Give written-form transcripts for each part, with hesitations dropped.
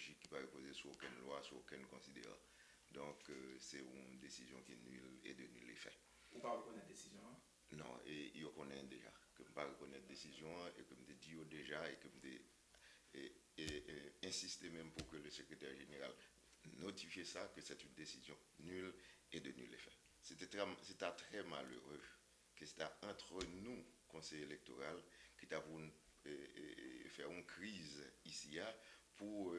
stratégique qui ne va reposer sur aucune loi, sur aucun considérant. Donc, c'est une décision qui est nulle et de nul effet. Ou pas reconnaître la décision? Non, et il reconnaît déjà. Que je ne pas reconnaître la décision et que je dis déjà et que je insister même pour que le secrétaire général notifie ça, que c'est une décision nulle et de nul effet. C'était très malheureux que c'était entre nous, conseil électoral, qui avons faire une crise ici pour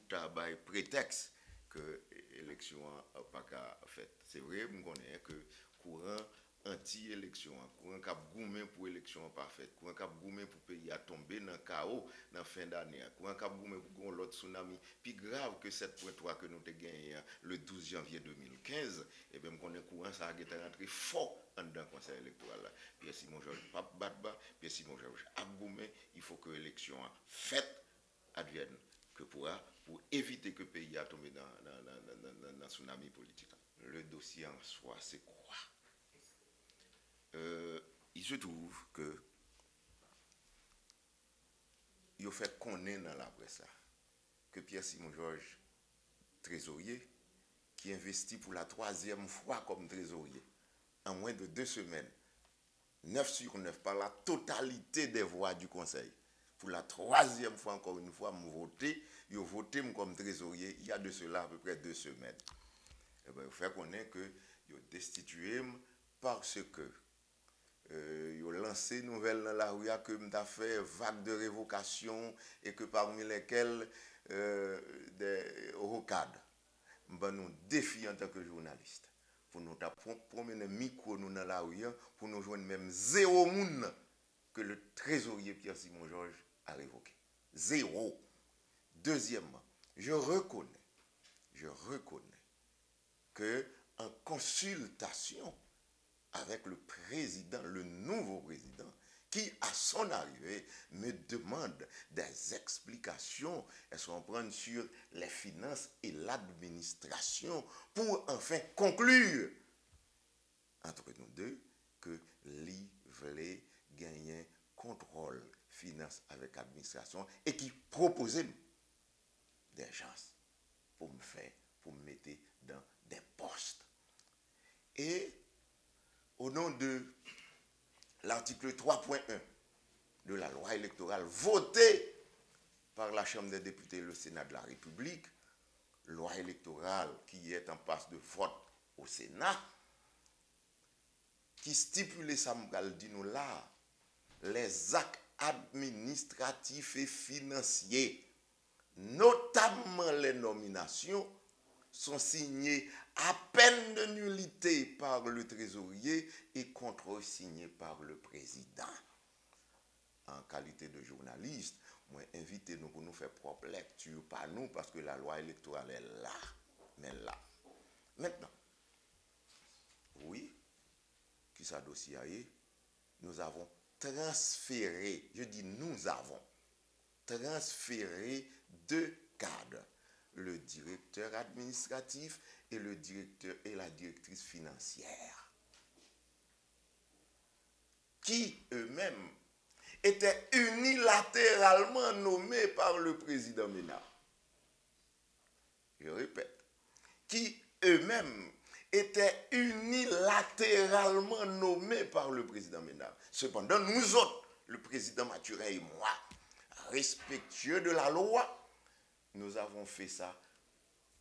travailler prétexte que l'élection n'a pas faite. C'est vrai, je connais que courant anti-élection, courant cap goumé pour élection parfaite, courant cap goumé pour pays à tomber dans le chaos dans la fin d'année, courant cap goumé pour l'autre tsunami, plus grave que 7.3 que nous avons gagné le 12 janvier 2015, et bien on est courant ça a été rentré fort dans le conseil électoral. Pierre Simon Georges pas battre, Pierre Simon Georges a goumé, il faut que l'élection faite advienne que pour éviter que le pays a tombé dans le tsunami politique. Le dossier en soi, c'est quoi? Il se trouve que il fait connaître dans la presse que Pierre Simon Georges, trésorier, qui investit pour la 3e fois comme trésorier, en moins de 2 semaines, 9 sur 9, par la totalité des voix du Conseil, pour la 3e fois, encore une fois, ils ont voté comme trésorier il y a de cela à peu près 2 semaines. Et bien, il fait connaître que ils ont destitué parce que ils ont lancé une nouvelle dans la rue que m'a fait vague de révocation et que parmi lesquelles des rocades. Nous défi en tant que journaliste pour nous promener micro nous dans la rue pour nous joindre même 0 monde que le trésorier Pierre Simon Georges a révoqué. 0. Deuxièmement, je reconnais que en consultation avec le président, le nouveau président, qui, à son arrivée, me demande des explications, elles sont prendre sur les finances et l'administration, pour enfin conclure, entre nous deux, que voulait gagner contrôle finance avec administration et qui proposait des gens pour me mettre dans des postes. Et au nom de l'article 3.1 de la loi électorale votée par la Chambre des députés et le Sénat de la République, loi électorale qui est en passe de vote au Sénat, qui stipule, ça me dit nous là, les actes administratifs et financiers, notamment les nominations, sont signés à peine de nullité par le trésorier et contre-signés par le président. En qualité de journaliste, moi invitez-nous pour nous faire propre lecture, pas nous, parce que la loi électorale est là, mais là. Maintenant, oui, qui ça dossier, nous avons transféré, je dis nous avons transféré 2 cadres, le directeur administratif et le directeur et la directrice financière, qui eux-mêmes étaient unilatéralement nommés par le président Ménard. Je répète, qui eux-mêmes étaient unilatéralement nommés par le président Ménard. Cependant, nous autres, le président Mathurin et moi, respectueux de la loi, nous avons fait ça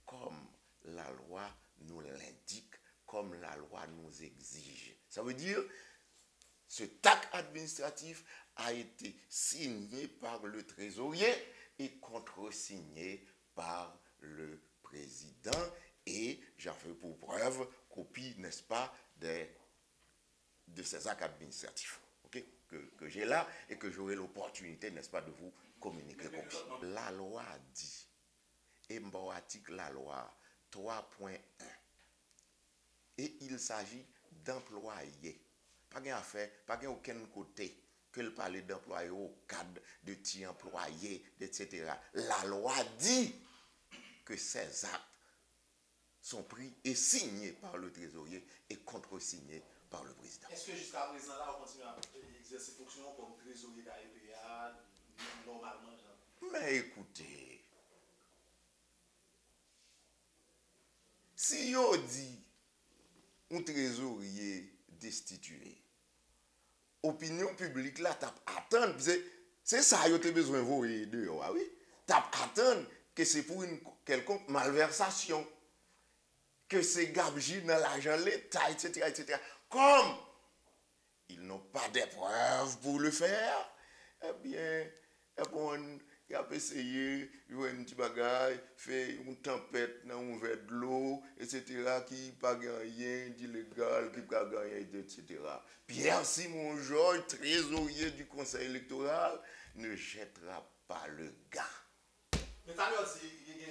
comme la loi nous l'indique, comme la loi nous exige. Ça veut dire, ce acte administratif a été signé par le trésorier et contre-signé par le président. Et j'en fais pour preuve copie, n'est-ce pas, de ces actes administratifs, okay, que j'ai là et que j'aurai l'opportunité, n'est-ce pas, de vous communiquer copie. La loi dit, et mon article la loi 3.1, et il s'agit d'employés. Pas de affaire, pas de aucun côté que le parler d'employés au cadre de petits employés, etc. La loi dit que ces actes sont pris et signés par le trésorier et contre-signés par le président. Est-ce que jusqu'à présent, là, on continue à exercer fonction comme trésorier d'AEPA, normalement, genre? Mais écoutez, si yo dit un trésorier destitué, opinion publique là t'a attendre, c'est ça yo te besoin voyer dehors, ah oui, t'a attendre que c'est pour une quelconque malversation, que c'est gabegie dans l'argent l'État, etc., etc. Comme ils n'ont pas de preuves pour le faire, eh bien, il a essayé, il a un petit bagage, fait une tempête dans un verre de l'eau, etc., qui n'a pas gagné d'illégal, qui n'a pas gagné, etc. Pierre-Simon Georges, trésorier du conseil électoral, ne jettera pas le gars. Mais t'as l'heure, il y a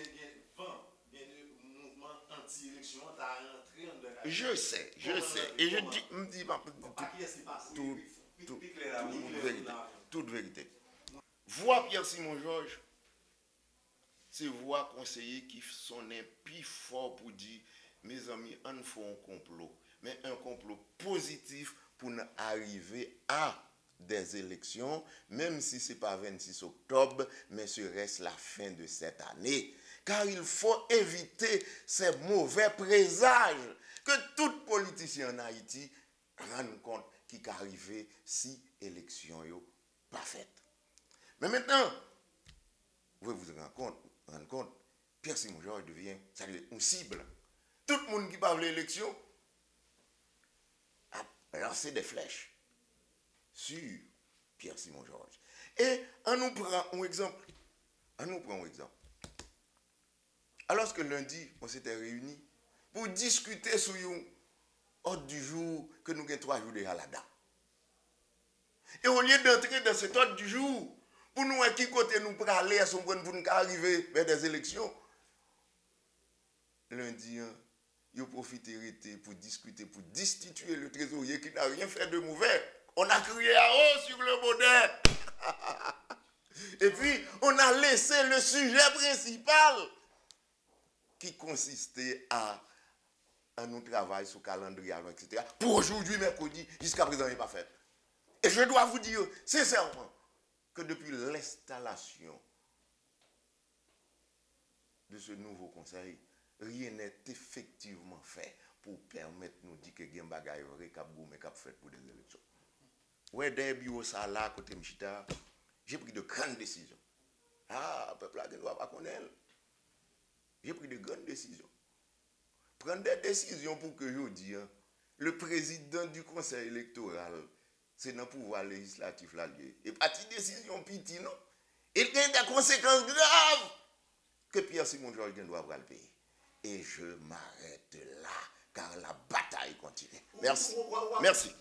un mouvement anti-élection, t'as rentré en dedans. Je sais. Et je dis, toute vérité. Voix Pierre-Simon Georges, c'est voix conseiller qui sonnait plus fort pour dire, mes amis, on fait un complot, mais un complot positif pour nous arriver à des élections, même si ce n'est pas 26 octobre, mais ce reste la fin de cette année. Car il faut éviter ces mauvais présages que tout politicien en Haïti rende compte qui arrive si l'élection n'est pas faite. Mais maintenant, vous vous rendre compte, Pierre-Simon Georges devient une cible. Tout le monde qui parle de l'élection a lancé des flèches sur Pierre-Simon Georges. Et on nous prend un exemple. Alors que lundi, on s'était réunis pour discuter sur un ordre du jour que nous avons 3 jours déjà là-dedans. Et au lieu d'entrer dans cet ordre du jour, pour nous, à qui côté nous pour aller à son point pour nous arriver vers des élections, lundi, ils ont profité pour discuter, pour destituer le trésorier qui n'a rien fait de mauvais. On a crié à haut sur le modèle. Et puis, on a laissé le sujet principal qui consistait à nous travailler sur le calendrier, etc. Pour aujourd'hui, mercredi, jusqu'à présent, il n'est pas fait. Et je dois vous dire sincèrement que depuis l'installation de ce nouveau conseil, rien n'est effectivement fait pour permettre nous de dire que il y a un bagage vrai qui a fait pour des élections. Ouais, des bureaux ça là, côté Mchita, j'ai pris de grandes décisions. Ah, le peuple ne doit pas connaître. J'ai pris de grandes décisions. Prendre des décisions pour que je dise, le président du conseil électoral, c'est dans le pouvoir législatif là. Et partie décision petite, non? Il y a des conséquences graves que Pierre-Simon Georges doit le payer. Et je m'arrête là, car la bataille continue. Merci. Merci.